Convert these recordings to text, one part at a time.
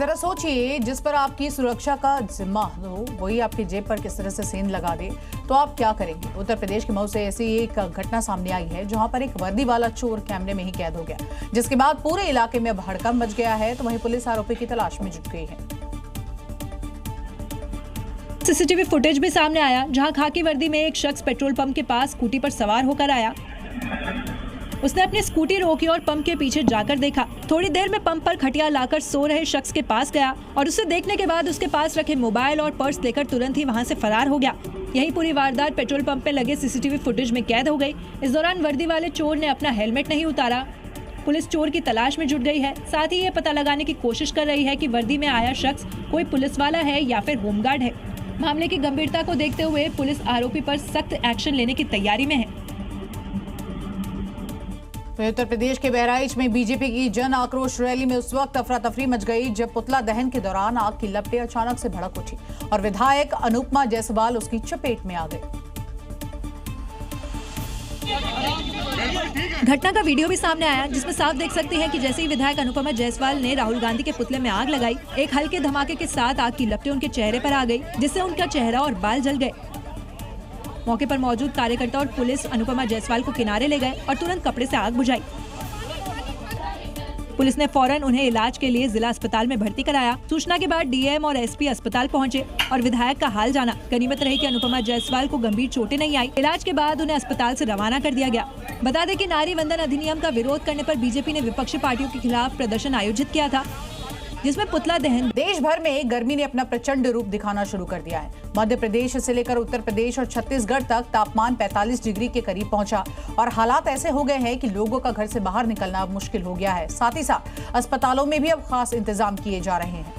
जरा सोचिए, जिस पर आपकी सुरक्षा का जिम्मा हो वही आपकी जेब पर किस तरह से सेंध लगा दे तो आप क्या करेंगे। उत्तर प्रदेश के मऊ से ऐसी एक घटना सामने आई है जहां पर एक वर्दी वाला चोर कैमरे में ही कैद हो गया, जिसके बाद पूरे इलाके में भड़कम मच गया है। तो वहीं पुलिस आरोपी की तलाश में जुट गई है। सीसीटीवी फुटेज भी सामने आया जहां खाकी वर्दी में एक शख्स पेट्रोल पंप के पास स्कूटी पर सवार होकर आया। उसने अपनी स्कूटी रोकी और पंप के पीछे जाकर देखा। थोड़ी देर में पंप पर खटिया लाकर सो रहे शख्स के पास गया और उसे देखने के बाद उसके पास रखे मोबाइल और पर्स लेकर तुरंत ही वहां से फरार हो गया। यही पूरी वारदात पेट्रोल पंप पे लगे सीसीटीवी फुटेज में कैद हो गई। इस दौरान वर्दी वाले चोर ने अपना हेलमेट नहीं उतारा। पुलिस चोर की तलाश में जुट गई है। साथ ही ये पता लगाने की कोशिश कर रही है कि वर्दी में आया शख्स कोई पुलिस वाला है या फिर होमगार्ड है। मामले की गंभीरता को देखते हुए पुलिस आरोपी पर सख्त एक्शन लेने की तैयारी में है। तो उत्तर प्रदेश के बहराइच में बीजेपी की जन आक्रोश रैली में उस वक्त अफरा तफरी मच गई जब पुतला दहन के दौरान आग की लपटें अचानक से भड़क उठी और विधायक अनुपमा जायसवाल उसकी चपेट में आ गए। घटना का वीडियो भी सामने आया जिसमें साफ देख सकते हैं कि जैसे ही विधायक अनुपमा जायसवाल ने राहुल गांधी के पुतले में आग लगाई, एक हल्के धमाके के साथ आग की लपटें उनके चेहरे पर आ गई, जिससे उनका चेहरा और बाल जल गए। मौके पर मौजूद कार्यकर्ता और पुलिस अनुपमा जायसवाल को किनारे ले गए और तुरंत कपड़े से आग बुझाई। पुलिस ने फौरन उन्हें इलाज के लिए जिला अस्पताल में भर्ती कराया। सूचना के बाद डीएम और एसपी अस्पताल पहुंचे और विधायक का हाल जाना। गनीमत रही कि अनुपमा जायसवाल को गंभीर चोटें नहीं आई। इलाज के बाद उन्हें अस्पताल से रवाना कर दिया गया। बता दें कि नारी वंदन अधिनियम का विरोध करने पर बीजेपी ने विपक्षी पार्टियों के खिलाफ प्रदर्शन आयोजित किया था, जिसमें पुतला दहन। देश भर में गर्मी ने अपना प्रचंड रूप दिखाना शुरू कर दिया है। मध्य प्रदेश से लेकर उत्तर प्रदेश और छत्तीसगढ़ तक तापमान 45 डिग्री के करीब पहुंचा और हालात ऐसे हो गए हैं कि लोगों का घर से बाहर निकलना अब मुश्किल हो गया है। साथ ही साथ अस्पतालों में भी अब खास इंतजाम किए जा रहे हैं,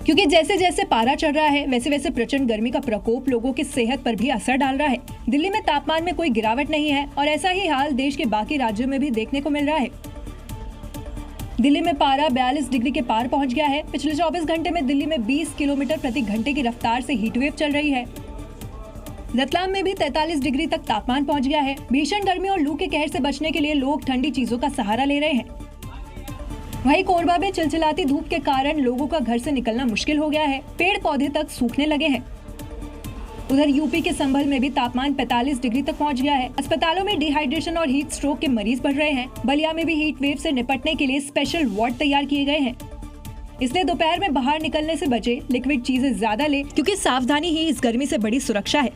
क्योंकि जैसे जैसे पारा चढ़ रहा है वैसे वैसे प्रचंड गर्मी का प्रकोप लोगों की सेहत पर भी असर डाल रहा है। दिल्ली में तापमान में कोई गिरावट नहीं है और ऐसा ही हाल देश के बाकी राज्यों में भी देखने को मिल रहा है। दिल्ली में पारा 42 डिग्री के पार पहुंच गया है। पिछले 24 घंटे में दिल्ली में 20 किलोमीटर प्रति घंटे की रफ्तार से हीटवेव चल रही है। रतलाम में भी 43 डिग्री तक तापमान पहुंच गया है। भीषण गर्मी और लू के कहर से बचने के लिए लोग ठंडी चीजों का सहारा ले रहे हैं। वहीं कोरबा में चिलचिलाती धूप के कारण लोगों का घर से निकलना मुश्किल हो गया है। पेड़ पौधे तक सूखने लगे हैं। उधर यूपी के संभल में भी तापमान 45 डिग्री तक पहुंच गया है। अस्पतालों में डिहाइड्रेशन और हीट स्ट्रोक के मरीज बढ़ रहे हैं। बलिया में भी हीट वेव से निपटने के लिए स्पेशल वार्ड तैयार किए गए हैं। इसलिए दोपहर में बाहर निकलने से बचे, लिक्विड चीजें ज्यादा ले, क्योंकि सावधानी ही इस गर्मी से बड़ी सुरक्षा है।